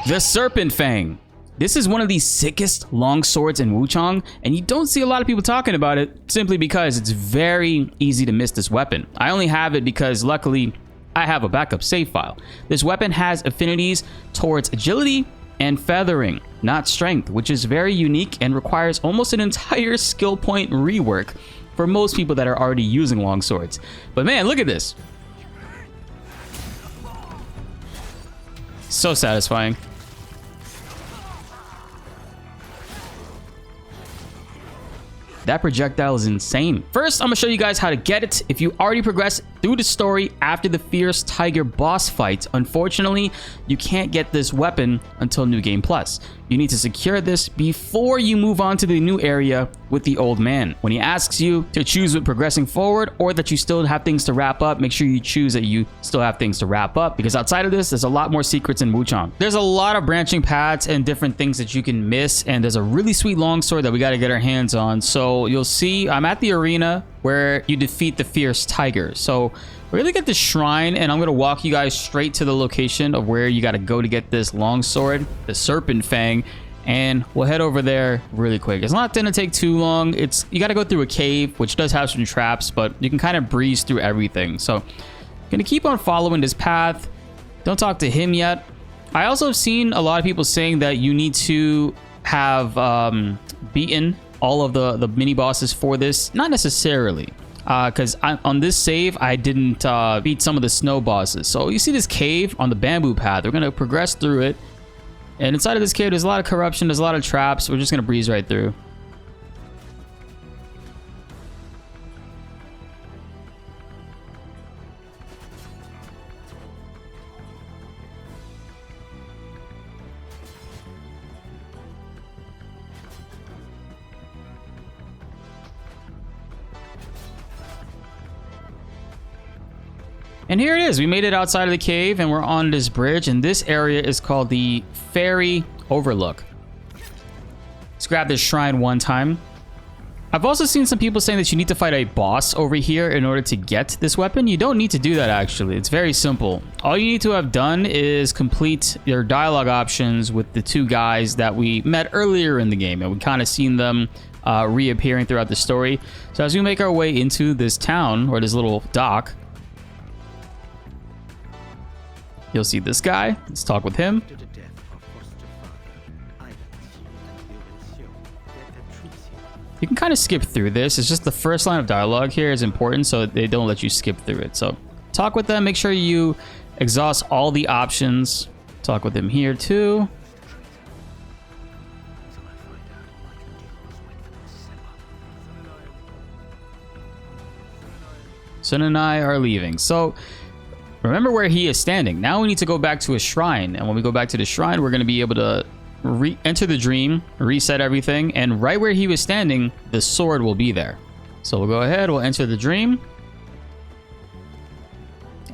The Serpent Fang. This is one of the sickest long swords in Wuchang, and you don't see a lot of people talking about it simply because it's very easy to miss this weapon. I only have it because luckily I have a backup save file. This weapon has affinities towards agility and feathering, not strength, which is very unique and requires almost an entire skill point rework for most people that are already using long swords. But man, look at this. So satisfying. That projectile is insane. First, I'm gonna show you guys how to get it. If you already progressed through the story after the Fierce Tiger boss fight, unfortunately, you can't get this weapon until New Game Plus. You need to secure this before you move on to the new area with the old man. When he asks you to choose with progressing forward or that you still have things to wrap up, make sure you choose that you still have things to wrap up, because outside of this, there's a lot more secrets in Wuchang. There's a lot of branching paths and different things that you can miss, and there's a really sweet longsword that we got to get our hands on. So you'll see I'm at the arena where you defeat the Fierce Tiger. So we're gonna get the shrine, and I'm gonna walk you guys straight to the location of where you got to go to get this longsword, the Serpent Fang, and we'll head over there really quick. It's not gonna take too long. You got to go through a cave, which does have some traps, but you can kind of breeze through everything. So gonna keep on following this path. Don't talk to him yet. I also have seen a lot of people saying that you need to have beaten all of the mini bosses for this. Not necessarily, because on this save I didn't beat some of the snow bosses. So you see this cave on the bamboo path. We're gonna progress through it, and inside of this cave there's a lot of corruption, there's a lot of traps. We're just gonna breeze right through. And here it is. We made it outside of the cave and we're on this bridge, and this area is called the Fairy Overlook. Let's grab this shrine one time. I've also seen some people saying that you need to fight a boss over here in order to get this weapon. You don't need to do that, actually. It's very simple. All you need to have done is complete your dialogue options with the two guys that we met earlier in the game, and we kind of seen them reappearing throughout the story. So as we make our way into this town, or this little dock, you'll see this guy. Let's talk with him. You can kind of skip through this. It's just the first line of dialogue here is important, so they don't let you skip through it. So talk with them. Make sure you exhaust all the options. Talk with him here too. Sun and I are leaving. So remember where he is standing. Now we need to go back to a shrine. And when we go back to the shrine, we're going to be able to enter the dream, reset everything. And right where he was standing, the sword will be there. So we'll go ahead. We'll enter the dream.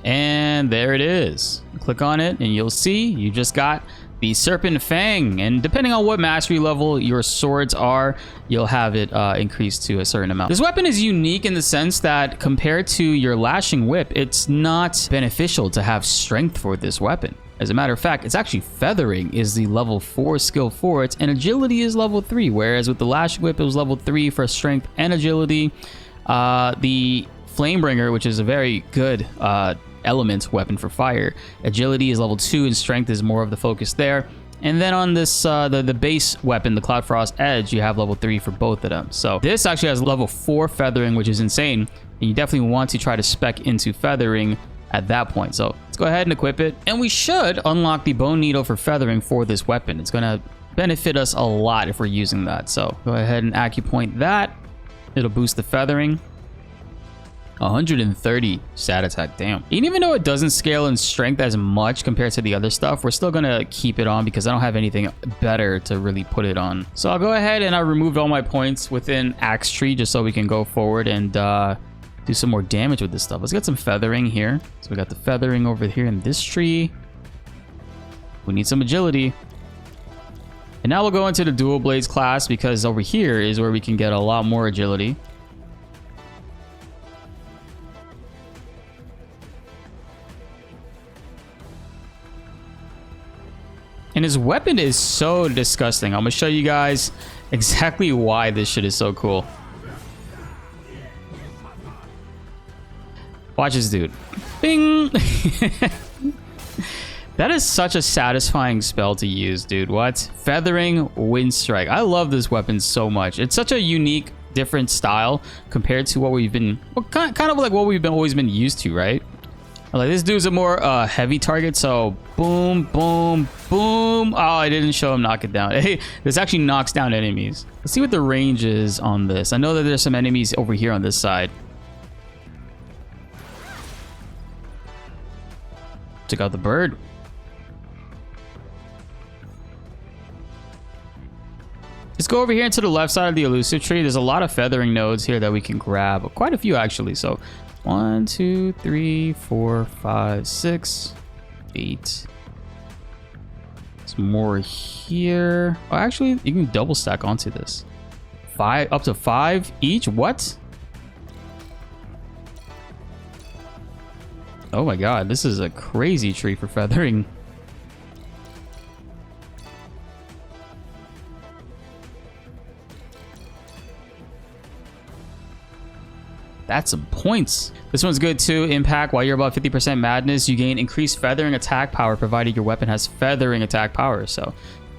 And there it is. Click on it and you'll see you just got the Serpent Fang, and depending on what mastery level your swords are, you'll have it increased to a certain amount. This weapon is unique in the sense that compared to your lashing whip, it's not beneficial to have strength for this weapon. As a matter of fact, it's actually feathering is the level 4 skill for it, and agility is level 3, whereas with the lashing whip it was level 3 for strength and agility. The Flamebringer, which is a very good element weapon for fire, agility is level 2 and strength is more of the focus there. And then on this the base weapon, the Cloud Frost Edge, you have level 3 for both of them. So this actually has level 4 feathering, which is insane, and you definitely want to try to spec into feathering at that point. So let's go ahead and equip it, and we should unlock the bone needle for feathering for this weapon. It's gonna benefit us a lot if we're using that. So go ahead and acupoint that. It'll boost the feathering. 130 stat attack, damn. And even though it doesn't scale in strength as much compared to the other stuff, we're still gonna keep it on because I don't have anything better to really put it on. So I'll go ahead and I removed all my points within Axe Tree just so we can go forward and do some more damage with this stuff. Let's get some feathering here. So we got the feathering over here in this tree. We need some agility. And now we'll go into the dual blades class because over here is where we can get a lot more agility. And his weapon is so disgusting. I'm gonna show you guys exactly why this shit is so cool. Watch this dude. Bing! That is such a satisfying spell to use, dude. What? Feathering Wind Strike. I love this weapon so much. It's such a unique, different style compared to what we've been... Well, kind of like what we've always been used to, right? Like, this dude's a more heavy target, so boom, boom, boom. Oh, I didn't show him knock it down. Hey, this actually knocks down enemies. Let's see what the range is on this. I know that there's some enemies over here on this side. Check out the bird. Let's go over here into the left side of the elusive tree. There's a lot of feathering nodes here that we can grab. Quite a few, actually. So 1, 2, 3, 4, 5, 6, 8. There's more here. Oh, actually, you can double stack onto this. 5, up to 5 each. What? Oh my god, this is a crazy tree for feathering. That's some points. This one's good too. Impact. While you're above 50% madness, you gain increased feathering attack power provided your weapon has feathering attack power. So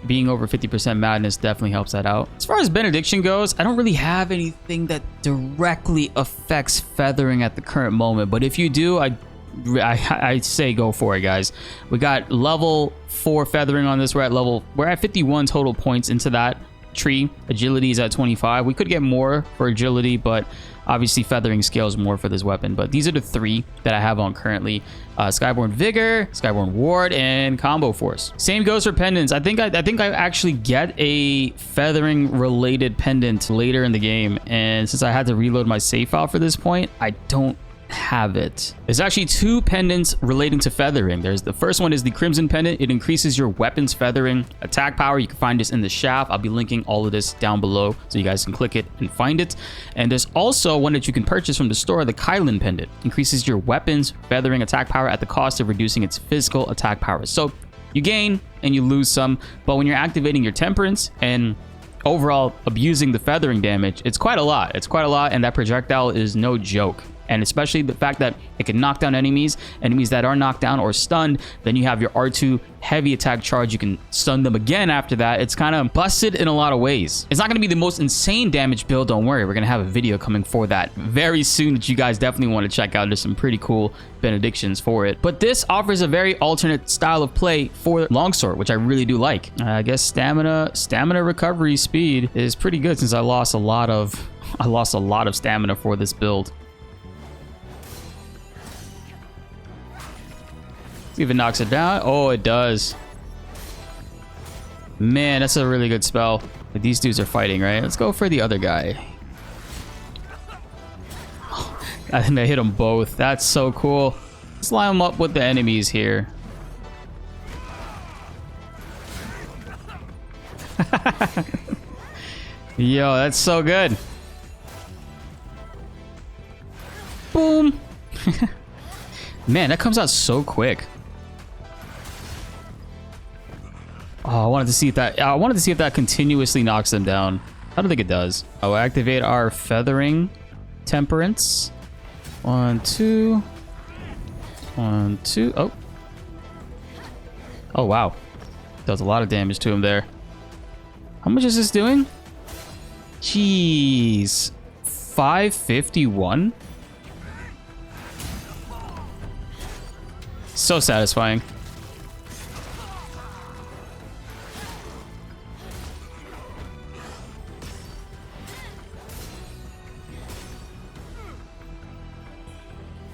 being over 50% madness definitely helps that out. As far as benediction goes, I don't really have anything that directly affects feathering at the current moment. But if you do, I say go for it, guys. We got level 4 feathering on this. We're at 51 total points into that tree. Agility is at 25. We could get more for agility, but obviously feathering scales more for this weapon. But these are the 3 that I have on currently. Skyborn Vigor, Skyborn Ward, and Combo Force. Same goes for pendants. I think I actually get a feathering related pendant later in the game, and since I had to reload my save file for this point, I don't have it. There's actually 2 pendants relating to feathering. There's the first one is the Crimson Pendant. It increases your weapon's feathering attack power. You can find this in the shaft. I'll be linking all of this down below so you guys can click it and find it. And there's also one that you can purchase from the store, the Kylan Pendant. Increases your weapon's feathering attack power at the cost of reducing its physical attack power. So you gain and you lose some, but when you're activating your Temperance and overall abusing the feathering damage, it's quite a lot. It's quite a lot, and that projectile is no joke. And especially the fact that it can knock down enemies that are knocked down or stunned. Then you have your R2 heavy attack charge. You can stun them again after that. It's kind of busted in a lot of ways. It's not going to be the most insane damage build. Don't worry. We're going to have a video coming for that very soon that you guys definitely want to check out. There's some pretty cool benedictions for it. But this offers a very alternate style of play for Longsword, which I really do like. I guess stamina recovery speed is pretty good since I lost a lot of stamina for this build. See if it knocks it down. Oh, it does. Man, that's a really good spell. These dudes are fighting, right? Let's go for the other guy. I think I hit them both. That's so cool. Let's line them up with the enemies here. Yo, that's so good. Boom. Man, that comes out so quick. Oh, I wanted to see if that continuously knocks them down. I don't think it does. I'll activate our feathering temperance. 1, 2. 1, 2. Oh. Oh, wow. Does a lot of damage to him there. How much is this doing? Jeez. 551? So satisfying.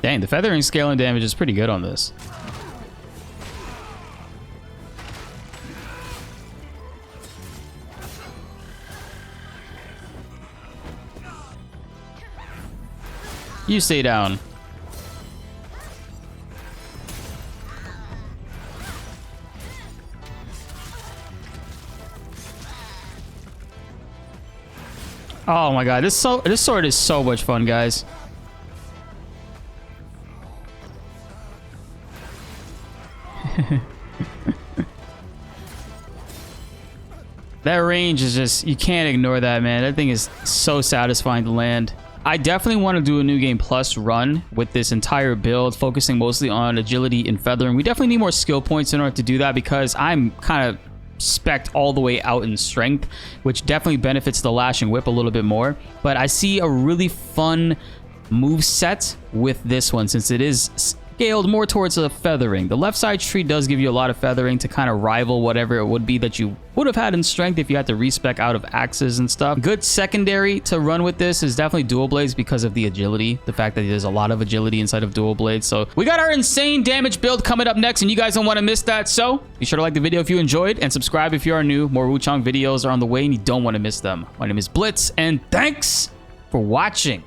Dang, the feathering scale and damage is pretty good on this. You stay down. Oh my god, this sword is so much fun, guys. That range is just, you can't ignore that, man. That thing is so satisfying to land. I definitely want to do a New Game Plus run with this entire build, focusing mostly on agility and feathering. We definitely need more skill points in order to do that because I'm kind of spec'd all the way out in strength, which definitely benefits the lashing whip a little bit more. But I see a really fun move set with this one since it is scaled more towards the feathering. The left side tree does give you a lot of feathering to kind of rival whatever it would be that you would have had in strength if you had to respec out of axes and stuff. Good secondary to run with this is definitely dual blades because of the agility, the fact that there's a lot of agility inside of dual blades. So we got our insane damage build coming up next, and you guys don't want to miss that. So be sure to like the video if you enjoyed and subscribe if you are new. More Wuchang videos are on the way and you don't want to miss them. My name is BltzZ, and thanks for watching.